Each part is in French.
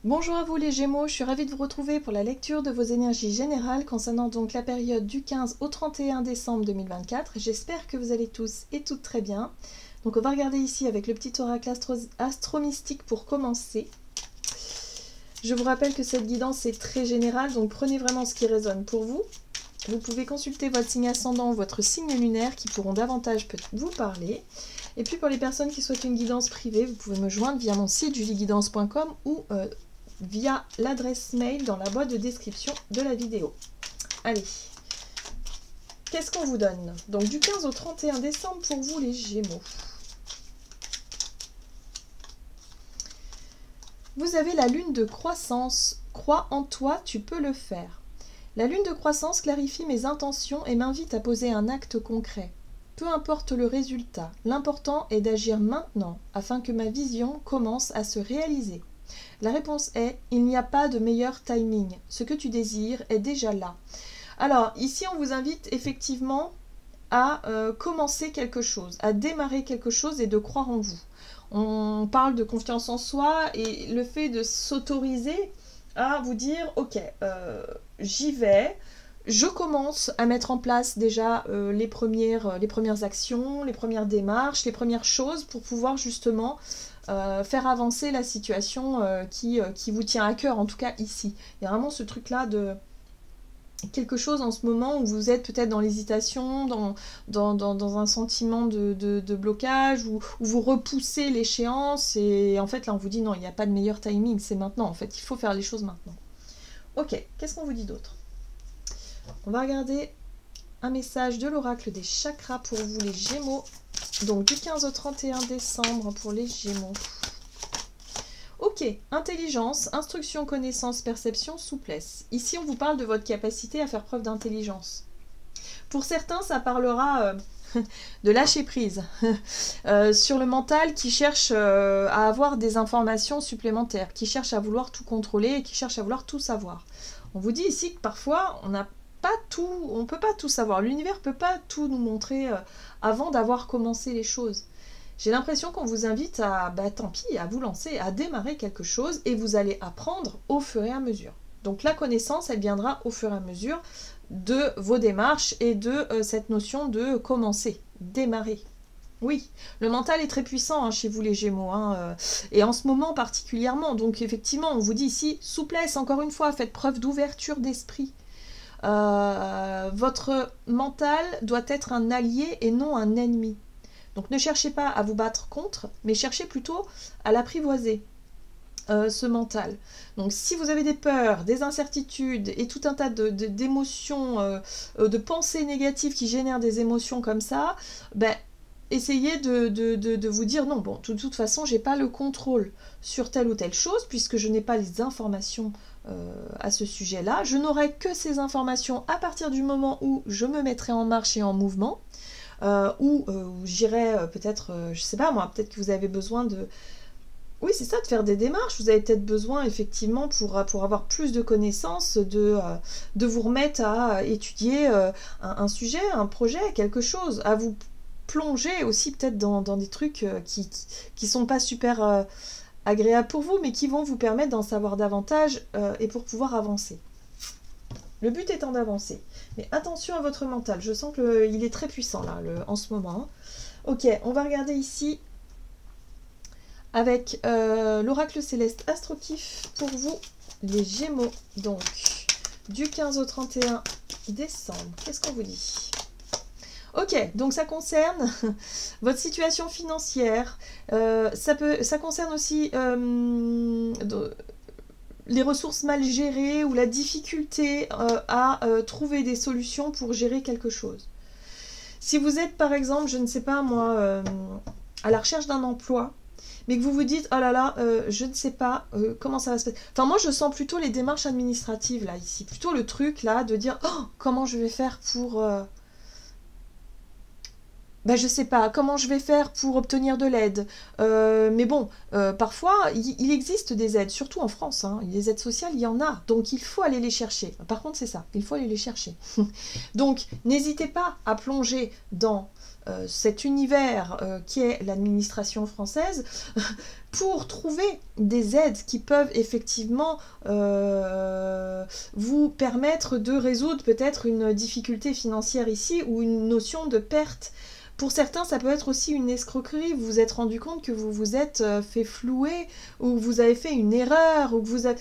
Bonjour à vous les Gémeaux, je suis ravie de vous retrouver pour la lecture de vos énergies générales concernant donc la période du 15 au 31 décembre 2024. J'espère que vous allez tous et toutes très bien. Donc on va regarder ici avec le petit oracle astro-mystique pour commencer. Je vous rappelle que cette guidance est très générale, donc prenez vraiment ce qui résonne pour vous. Vous pouvez consulter votre signe ascendant ou votre signe lunaire qui pourront davantage vous parler. Et puis pour les personnes qui souhaitent une guidance privée, vous pouvez me joindre via mon site julieguidance.com ou via l'adresse mail dans la boîte de description de la vidéo. Allez, qu'est-ce qu'on vous donne? Donc du 15 au 31 décembre pour vous les Gémeaux. Vous avez la lune de croissance. Crois en toi, tu peux le faire. La lune de croissance clarifie mes intentions et m'invite à poser un acte concret. Peu importe le résultat, l'important est d'agir maintenant afin que ma vision commence à se réaliser. La réponse est « Il n'y a pas de meilleur timing. Ce que tu désires est déjà là. » Alors, ici, on vous invite effectivement à commencer quelque chose, à démarrer quelque chose et de croire en vous. On parle de confiance en soi et le fait de s'autoriser à vous dire « Ok, j'y vais. » Je commence à mettre en place déjà les premières actions, les premières démarches, les premières choses pour pouvoir justement faire avancer la situation qui vous tient à cœur, en tout cas ici. Il y a vraiment ce truc-là de quelque chose en ce moment où vous êtes peut-être dans l'hésitation, dans un sentiment de blocage, où vous repoussez l'échéance et en fait là on vous dit non, il n'y a pas de meilleur timing, c'est maintenant en fait, il faut faire les choses maintenant. Ok, qu'est-ce qu'on vous dit d'autre? On va regarder un message de l'oracle des chakras pour vous les Gémeaux. Donc du 15 au 31 décembre pour les Gémeaux. Ok, intelligence, instruction, connaissance, perception, souplesse. Ici on vous parle de votre capacité à faire preuve d'intelligence. Pour certains ça parlera de lâcher prise. Sur le mental qui cherche à avoir des informations supplémentaires, qui cherche à vouloir tout contrôler et qui cherche à vouloir tout savoir. On vous dit ici que parfois on n'a on ne peut pas tout savoir. L'univers ne peut pas tout nous montrer avant d'avoir commencé les choses. J'ai l'impression qu'on vous invite à, tant pis, à vous lancer, à démarrer quelque chose et vous allez apprendre au fur et à mesure. Donc la connaissance, elle viendra au fur et à mesure de vos démarches et de cette notion de commencer, démarrer. Oui, le mental est très puissant chez vous les Gémeaux, et en ce moment particulièrement. Donc effectivement, on vous dit ici, souplesse, encore une fois, faites preuve d'ouverture d'esprit. Votre mental doit être un allié et non un ennemi. Donc ne cherchez pas à vous battre contre, mais cherchez plutôt à l'apprivoiser, ce mental. Donc si vous avez des peurs, des incertitudes et tout un tas d'émotions, de pensées négatives qui génèrent des émotions comme ça, essayez de vous dire non, bon, de toute façon, j'ai pas le contrôle sur telle ou telle chose, puisque je n'ai pas les informations à ce sujet-là. Je n'aurai que ces informations à partir du moment où je me mettrai en marche et en mouvement, où j'irai peut-être, je sais pas moi, peut-être que vous avez besoin de... Oui, c'est ça, de faire des démarches. Vous avez peut-être besoin, effectivement, pour avoir plus de connaissances, de vous remettre à étudier un sujet, un projet, quelque chose, à vous plonger aussi peut-être dans des trucs qui sont pas super agréables pour vous, mais qui vont vous permettre d'en savoir davantage et pour pouvoir avancer. Le but étant d'avancer. Mais attention à votre mental, je sens qu'il est très puissant là, en ce moment. Ok, on va regarder ici avec l'oracle céleste Astrokif pour vous, les Gémeaux. Donc, du 15 au 31 décembre, qu'est-ce qu'on vous dit ? Ok, donc ça concerne votre situation financière, ça concerne aussi les ressources mal gérées ou la difficulté à trouver des solutions pour gérer quelque chose. Si vous êtes par exemple, je ne sais pas moi, à la recherche d'un emploi, mais que vous vous dites, oh là là, je ne sais pas comment ça va se passer. Enfin, moi, je sens plutôt les démarches administratives, là, ici. Plutôt le truc, là, de dire, oh, comment je vais faire pour bah, je sais pas comment je vais faire pour obtenir de l'aide. Mais bon, parfois, il existe des aides, surtout en France, hein. Les aides sociales, il y en a. Donc, il faut aller les chercher. Par contre, c'est ça, il faut aller les chercher. Donc, n'hésitez pas à plonger dans cet univers qui est l'administration française pour trouver des aides qui peuvent effectivement vous permettre de résoudre peut-être une difficulté financière ici ou une notion de perte. Pour certains, ça peut être aussi une escroquerie. Vous vous êtes rendu compte que vous vous êtes fait flouer ou vous avez fait une erreur ou que vous avez...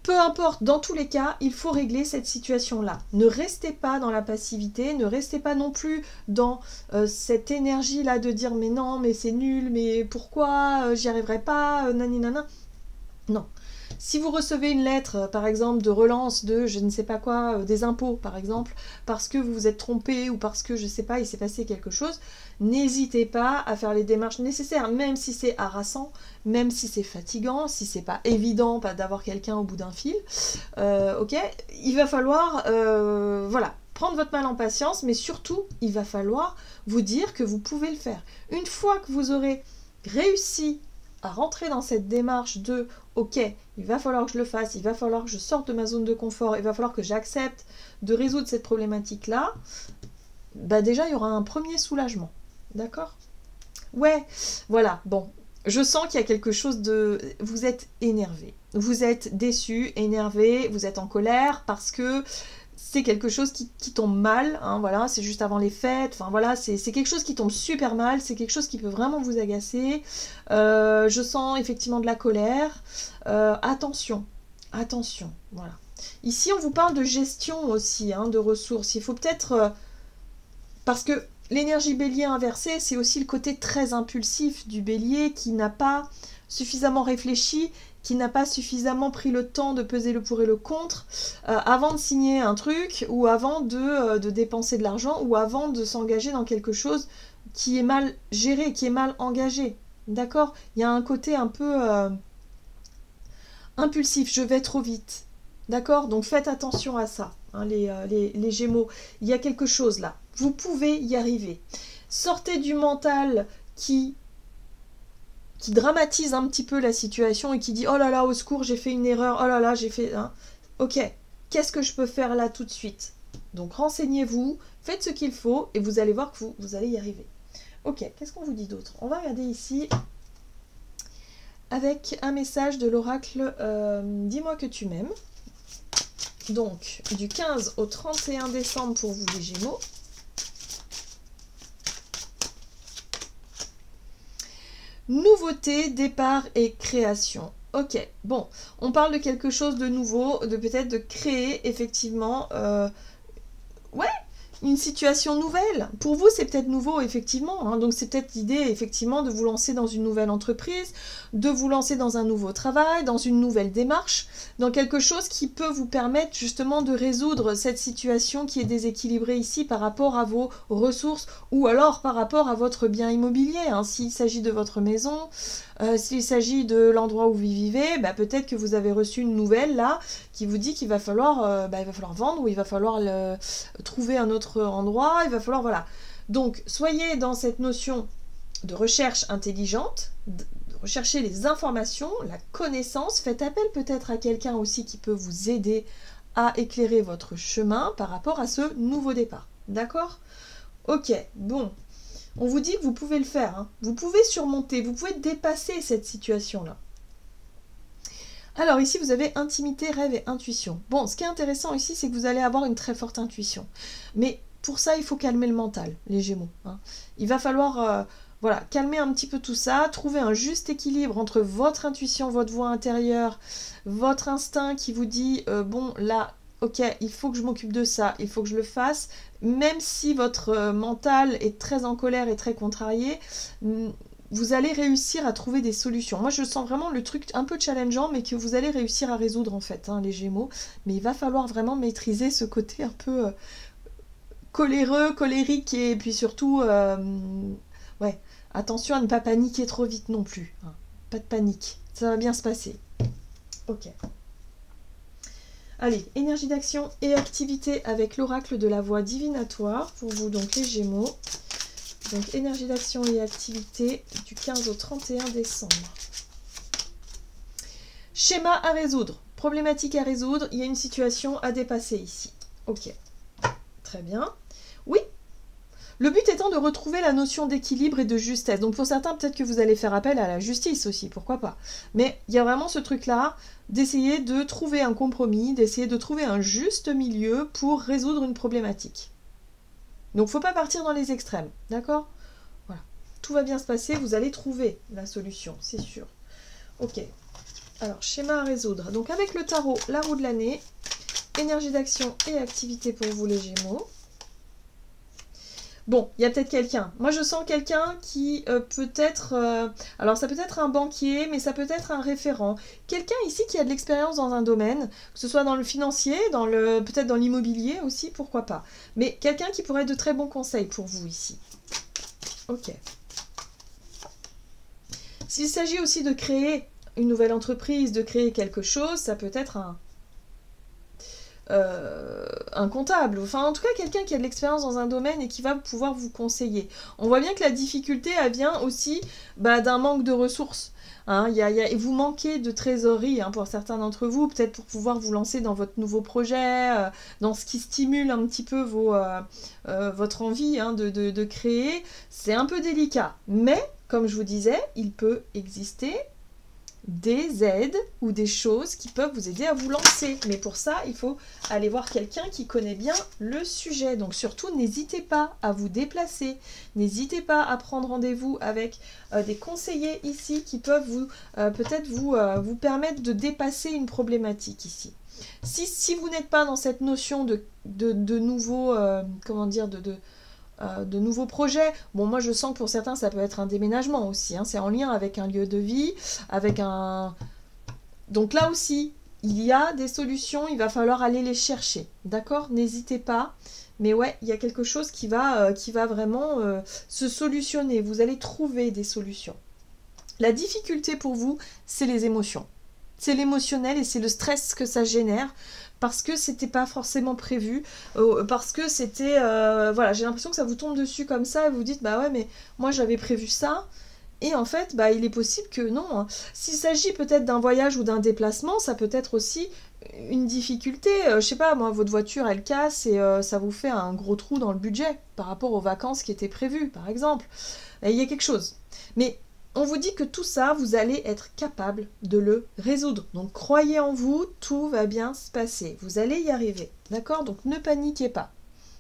Peu importe, dans tous les cas, il faut régler cette situation-là. Ne restez pas dans la passivité, ne restez pas non plus dans cette énergie-là de dire « mais non, mais c'est nul, mais pourquoi, j'y arriverai pas, naninana ». Non. Si vous recevez une lettre, par exemple, de relance de je ne sais pas quoi, des impôts, par exemple, parce que vous vous êtes trompé ou parce que, je ne sais pas, il s'est passé quelque chose, n'hésitez pas à faire les démarches nécessaires, même si c'est harassant, même si c'est fatigant, si c'est pas évident d'avoir quelqu'un au bout d'un fil. Ok, il va falloir, voilà, prendre votre mal en patience, mais surtout, il va falloir vous dire que vous pouvez le faire. Une fois que vous aurez réussi à rentrer dans cette démarche de ok, il va falloir que je le fasse, il va falloir que je sorte de ma zone de confort, il va falloir que j'accepte de résoudre cette problématique-là, bah déjà il y aura un premier soulagement. D'accord? Ouais, voilà, bon. Je sens qu'il y a quelque chose de... Vous êtes énervé, vous êtes déçu, énervé, vous êtes en colère parce que c'est quelque chose qui tombe mal, hein, voilà, c'est juste avant les fêtes, enfin voilà, c'est quelque chose qui tombe super mal, c'est quelque chose qui peut vraiment vous agacer. Je sens effectivement de la colère. Attention, attention, voilà. Ici, on vous parle de gestion aussi, hein, de ressources. Il faut peut-être... parce que l'énergie bélier inversée, c'est aussi le côté très impulsif du bélier qui n'a pas suffisamment réfléchi, qui n'a pas suffisamment pris le temps de peser le pour et le contre avant de signer un truc ou avant de dépenser de l'argent ou avant de s'engager dans quelque chose qui est mal géré, qui est mal engagé. D'accord? Il y a un côté un peu impulsif, je vais trop vite. D'accord? Donc faites attention à ça, hein, les Gémeaux. Il y a quelque chose là. Vous pouvez y arriver. Sortez du mental qui dramatise un petit peu la situation et qui dit « Oh là là, au secours, j'ai fait une erreur. Oh là là, j'ai fait... Hein. » Ok, qu'est-ce que je peux faire là tout de suite? Donc renseignez-vous, faites ce qu'il faut et vous allez voir que vous allez y arriver. Ok, qu'est-ce qu'on vous dit d'autre? On va regarder ici avec un message de l'oracle Dis-moi que tu m'aimes. Donc, du 15 au 31 décembre pour vous les Gémeaux. Nouveauté, départ et création. Ok, bon, on parle de quelque chose de nouveau, de peut-être de créer effectivement, ouais, une situation nouvelle. Pour vous, c'est peut-être nouveau, effectivement, hein, donc c'est peut-être l'idée, effectivement, de vous lancer dans une nouvelle entreprise, de vous lancer dans un nouveau travail, dans une nouvelle démarche, dans quelque chose qui peut vous permettre justement de résoudre cette situation qui est déséquilibrée ici par rapport à vos ressources ou alors par rapport à votre bien immobilier, hein, s'il s'agit de votre maison, s'il s'agit de l'endroit où vous vivez, bah, peut-être que vous avez reçu une nouvelle là qui vous dit qu'il va falloir, vendre ou il va falloir trouver un autre endroit, il va falloir, voilà. Donc, soyez dans cette notion de recherche intelligente, de rechercher les informations, la connaissance, faites appel peut-être à quelqu'un aussi qui peut vous aider à éclairer votre chemin par rapport à ce nouveau départ. D'accord? Ok, bon. On vous dit que vous pouvez le faire, hein. Vous pouvez surmonter, vous pouvez dépasser cette situation-là. Alors ici, vous avez intimité, rêve et intuition. Bon, ce qui est intéressant ici, c'est que vous allez avoir une très forte intuition. Mais pour ça, il faut calmer le mental, les Gémeaux, hein. Il va falloir voilà, calmer un petit peu tout ça, trouver un juste équilibre entre votre intuition, votre voix intérieure, votre instinct qui vous dit bon, là, ok, il faut que je m'occupe de ça, il faut que je le fasse, même si votre mental est très en colère et très contrarié, vous allez réussir à trouver des solutions. Moi, je sens vraiment le truc un peu challengeant, mais que vous allez réussir à résoudre, en fait, hein, les Gémeaux. Mais il va falloir vraiment maîtriser ce côté un peu coléreux, colérique, et puis surtout, ouais, attention à ne pas paniquer trop vite non plus, hein. Pas de panique, ça va bien se passer. Ok. Allez, énergie d'action et activité avec l'oracle de la voix divinatoire pour vous, donc les Gémeaux, Donc, énergie d'action et activité du 15 au 31 décembre. Schéma à résoudre. Problématique à résoudre. Il y a une situation à dépasser ici. Ok. Très bien. Oui. Le but étant de retrouver la notion d'équilibre et de justesse. Donc pour certains, peut-être que vous allez faire appel à la justice aussi, pourquoi pas. Mais il y a vraiment ce truc-là d'essayer de trouver un compromis, d'essayer de trouver un juste milieu pour résoudre une problématique. Donc il ne faut pas partir dans les extrêmes, d'accord? Voilà. Tout va bien se passer, vous allez trouver la solution, c'est sûr. Ok. Alors, schéma à résoudre. Donc avec le tarot, la roue de l'année, énergie d'action et activité pour vous les Gémeaux. Bon, il y a peut-être quelqu'un. Moi, je sens quelqu'un qui peut être... alors, ça peut être un banquier, mais ça peut être un référent. Quelqu'un ici qui a de l'expérience dans un domaine, que ce soit dans le financier, peut-être dans l'immobilier aussi, pourquoi pas. Mais quelqu'un qui pourrait être de très bons conseils pour vous ici. Ok. S'il s'agit aussi de créer une nouvelle entreprise, de créer quelque chose, ça peut être un comptable, enfin en tout cas quelqu'un qui a de l'expérience dans un domaine et qui va pouvoir vous conseiller. On voit bien que la difficulté elle vient aussi d'un manque de ressources. Hein, et vous manquez de trésorerie pour certains d'entre vous, peut-être pour pouvoir vous lancer dans votre nouveau projet, dans ce qui stimule un petit peu votre envie de créer. C'est un peu délicat, mais comme je vous disais, il peut exister des aides ou des choses qui peuvent vous aider à vous lancer. Mais pour ça, il faut aller voir quelqu'un qui connaît bien le sujet. Donc surtout, n'hésitez pas à vous déplacer. N'hésitez pas à prendre rendez-vous avec des conseillers ici qui peuvent peut-être vous permettre de dépasser une problématique ici. Si vous n'êtes pas dans cette notion de nouveau, de nouveaux projets. Bon, moi je sens que pour certains ça peut être un déménagement aussi, c'est en lien avec un lieu de vie, donc là aussi, il y a des solutions, il va falloir aller les chercher, d'accord? N'hésitez pas, mais ouais, il y a quelque chose qui va vraiment se solutionner, vous allez trouver des solutions. La difficulté pour vous, c'est les émotions. C'est l'émotionnel et c'est le stress que ça génère, parce que c'était pas forcément prévu, parce que c'était... voilà, j'ai l'impression que ça vous tombe dessus comme ça, et vous dites, bah ouais, mais moi j'avais prévu ça, et en fait, il est possible que non. S'il s'agit peut-être d'un voyage ou d'un déplacement, ça peut être aussi une difficulté. Je sais pas, moi, votre voiture, elle casse, et ça vous fait un gros trou dans le budget, par rapport aux vacances qui étaient prévues, par exemple. Il y a quelque chose. Mais... on vous dit que tout ça, vous allez être capable de le résoudre. Donc, croyez en vous, tout va bien se passer. Vous allez y arriver, d'accord? Donc, ne paniquez pas.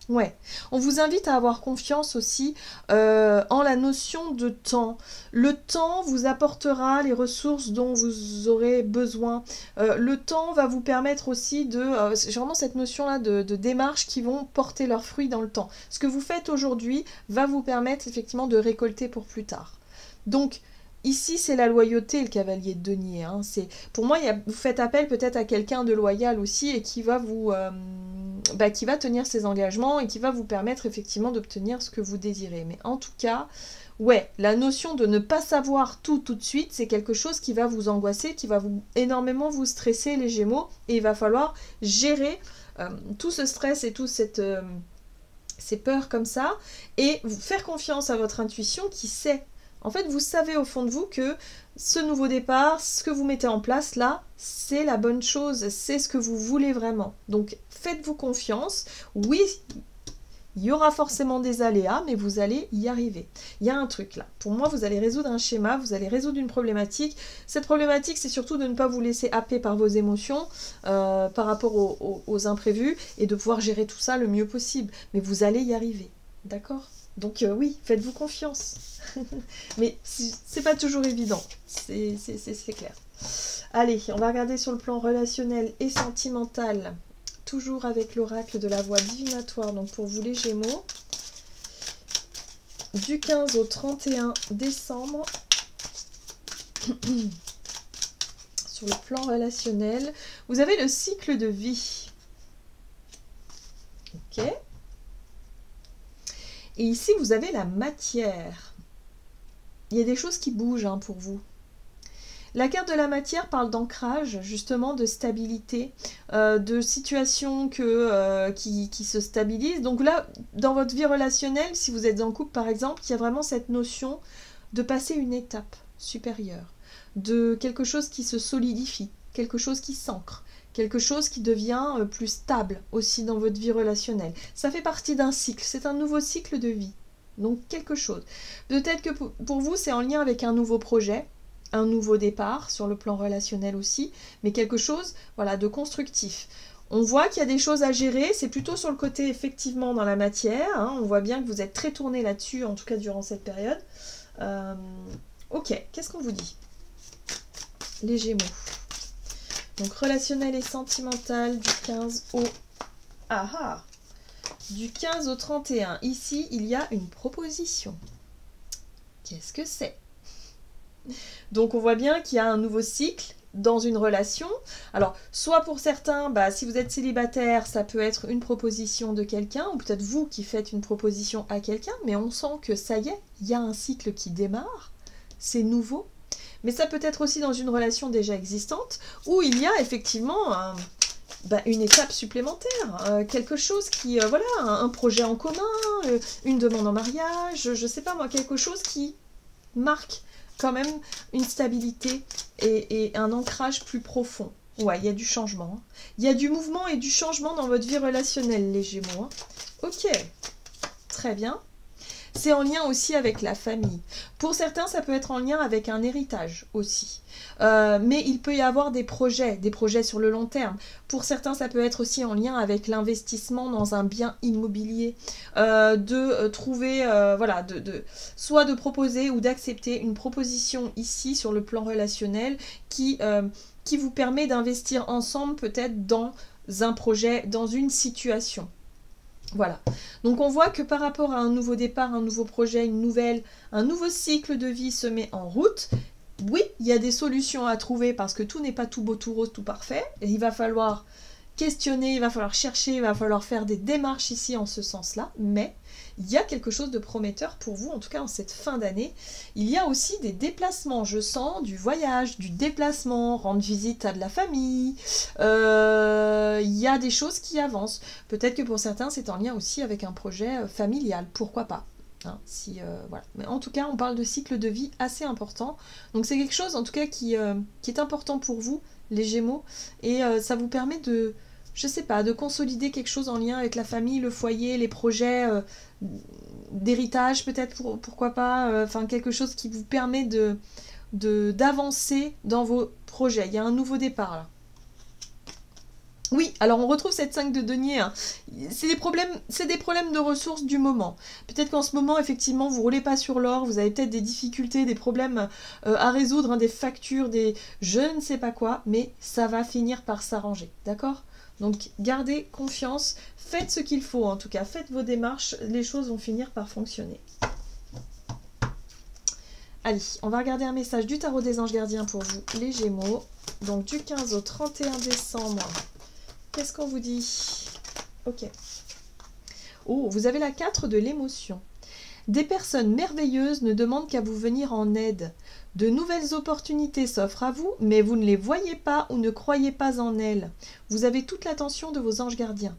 Ouais, on vous invite à avoir confiance aussi en la notion de temps. Le temps vous apportera les ressources dont vous aurez besoin. Le temps va vous permettre aussi c'est vraiment cette notion-là de démarches qui vont porter leurs fruits dans le temps. Ce que vous faites aujourd'hui va vous permettre effectivement de récolter pour plus tard. Donc, ici, c'est la loyauté, le cavalier de denier. Pour moi, vous faites appel peut-être à quelqu'un de loyal aussi et qui va qui va tenir ses engagements et qui va vous permettre effectivement d'obtenir ce que vous désirez. Mais en tout cas, ouais, la notion de ne pas savoir tout de suite, c'est quelque chose qui va vous angoisser, qui va énormément vous stresser, les Gémeaux, et il va falloir gérer tout ce stress et tout ces peurs comme ça, et vous faire confiance à votre intuition qui sait. En fait, vous savez au fond de vous que ce nouveau départ, ce que vous mettez en place là, c'est la bonne chose, c'est ce que vous voulez vraiment. Donc, faites-vous confiance. Oui, il y aura forcément des aléas, mais vous allez y arriver. Il y a un truc là. Pour moi, vous allez résoudre un schéma, vous allez résoudre une problématique. Cette problématique, c'est surtout de ne pas vous laisser happer par vos émotions par rapport aux imprévus et de pouvoir gérer tout ça le mieux possible. Mais vous allez y arriver, d'accord ? Donc oui, faites-vous confiance. Mais c'est pas toujours évident, c'est clair. Allez, on va regarder sur le plan relationnel et sentimental, toujours avec l'oracle de la voie divinatoire, donc pour vous les Gémeaux, du 15 au 31 décembre. Sur le plan relationnel, vous avez le cycle de vie. Ok. Et ici, vous avez la matière. Il y a des choses qui bougent pour vous. La carte de la matière parle d'ancrage, justement, de stabilité, de situations qui se stabilisent. Donc là, dans votre vie relationnelle, si vous êtes en couple par exemple, il y a vraiment cette notion de passer une étape supérieure, de quelque chose qui se solidifie, quelque chose qui s'ancre, quelque chose qui devient plus stable aussi dans votre vie relationnelle. Ça fait partie d'un cycle, c'est un nouveau cycle de vie. Donc quelque chose. Peut-être que pour vous, c'est en lien avec un nouveau projet, un nouveau départ sur le plan relationnel aussi, mais quelque chose, voilà, de constructif. On voit qu'il y a des choses à gérer, c'est plutôt sur le côté effectivement dans la matière, hein, on voit bien que vous êtes très tourné là-dessus, en tout cas durant cette période. Ok, qu'est-ce qu'on vous dit? Les Gémeaux. Donc relationnel et sentimental du 15 au... Ah ah! Du 15 au 31. Ici, il y a une proposition. Qu'est-ce que c'est? Donc on voit bien qu'il y a un nouveau cycle dans une relation. Alors, soit pour certains, si vous êtes célibataire, ça peut être une proposition de quelqu'un, ou peut-être vous qui faites une proposition à quelqu'un, mais on sent que ça y est, il y a un cycle qui démarre, c'est nouveau. Mais ça peut être aussi dans une relation déjà existante, où il y a effectivement une étape supplémentaire, quelque chose qui, voilà, un projet en commun, une demande en mariage, je sais pas moi, quelque chose qui marque quand même une stabilité et un ancrage plus profond. Ouais, il y a du changement. Il y a du mouvement et du changement dans votre vie relationnelle, les Gémeaux. Ok, très bien. C'est en lien aussi avec la famille. Pour certains, ça peut être en lien avec un héritage aussi. Mais il peut y avoir des projets sur le long terme. Pour certains, ça peut être aussi en lien avec l'investissement dans un bien immobilier. De trouver, voilà, soit de proposer ou d'accepter une proposition ici sur le plan relationnel qui vous permet d'investir ensemble peut-être dans un projet, dans une situation. Voilà, donc on voit que par rapport à un nouveau départ, un nouveau projet, un nouveau cycle de vie se met en route. Oui, il y a des solutions à trouver parce que tout n'est pas tout beau, tout rose, tout parfait. Et il va falloir questionner, il va falloir chercher, il va falloir faire des démarches ici en ce sens-là. Mais il y a quelque chose de prometteur pour vous, en tout cas en cette fin d'année. Il y a aussi des déplacements, je sens du voyage, du déplacement, rendre visite à de la famille. Il y a des choses qui avancent. Peut-être que pour certains, c'est en lien aussi avec un projet familial, pourquoi pas. Hein, voilà. Mais en tout cas, on parle de cycle de vie assez important. Donc c'est quelque chose en tout cas qui est important pour vous, les Gémeaux. Et ça vous permet de, je sais pas, de consolider quelque chose en lien avec la famille, le foyer, les projets d'héritage peut-être, pourquoi pas. Enfin quelque chose qui vous permet d'avancer dans vos projets. Il y a un nouveau départ là. Oui, alors on retrouve cette 5 de denier. Hein. C'est des problèmes de ressources du moment. Peut-être qu'en ce moment, effectivement, vous ne roulez pas sur l'or, vous avez peut-être des difficultés, des problèmes à résoudre, hein, des factures, des je ne sais pas quoi, mais ça va finir par s'arranger, d'accord? Donc gardez confiance, faites ce qu'il faut en tout cas, faites vos démarches, les choses vont finir par fonctionner. Allez, on va regarder un message du tarot des anges gardiens pour vous, les Gémeaux. Donc du 15 au 31 décembre. Qu'est-ce qu'on vous dit? Ok. Oh, vous avez la 4 de l'émotion. Des personnes merveilleuses ne demandent qu'à vous venir en aide. De nouvelles opportunités s'offrent à vous, mais vous ne les voyez pas ou ne croyez pas en elles. Vous avez toute l'attention de vos anges gardiens.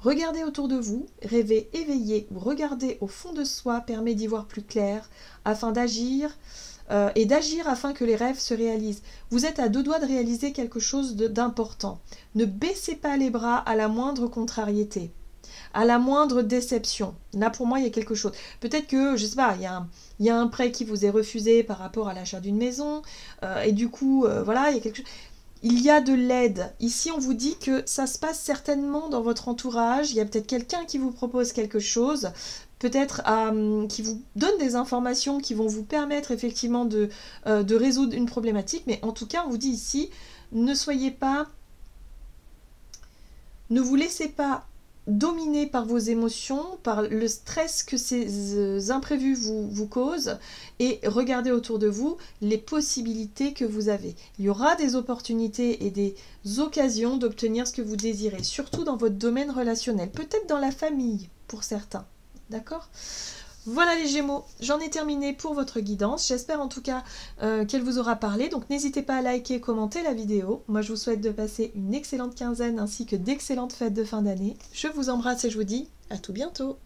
Regardez autour de vous, rêvez éveillé ou regardez au fond de soi permet d'y voir plus clair, afin d'agir et d'agir afin que les rêves se réalisent. Vous êtes à 2 doigts de réaliser quelque chose d'important. Ne baissez pas les bras à la moindre contrariété, à la moindre déception. Là, pour moi, il y a quelque chose. Peut-être que, je sais pas, il y a un prêt qui vous est refusé par rapport à l'achat d'une maison, et du coup, voilà, il y a quelque chose. Il y a de l'aide. Ici, on vous dit que ça se passe certainement dans votre entourage. Il y a peut-être quelqu'un qui vous propose quelque chose, peut-être qui vous donne des informations qui vont vous permettre effectivement de résoudre une problématique. Mais en tout cas, on vous dit ici, ne vous laissez pas dominer par vos émotions, par le stress que ces imprévus vous causent, et regardez autour de vous les possibilités que vous avez. Il y aura des opportunités et des occasions d'obtenir ce que vous désirez, surtout dans votre domaine relationnel, peut-être dans la famille pour certains, d'accord ? Voilà les Gémeaux, j'en ai terminé pour votre guidance. J'espère en tout cas qu'elle vous aura parlé. Donc n'hésitez pas à liker et commenter la vidéo. Moi je vous souhaite de passer une excellente quinzaine ainsi que d'excellentes fêtes de fin d'année. Je vous embrasse et je vous dis à tout bientôt.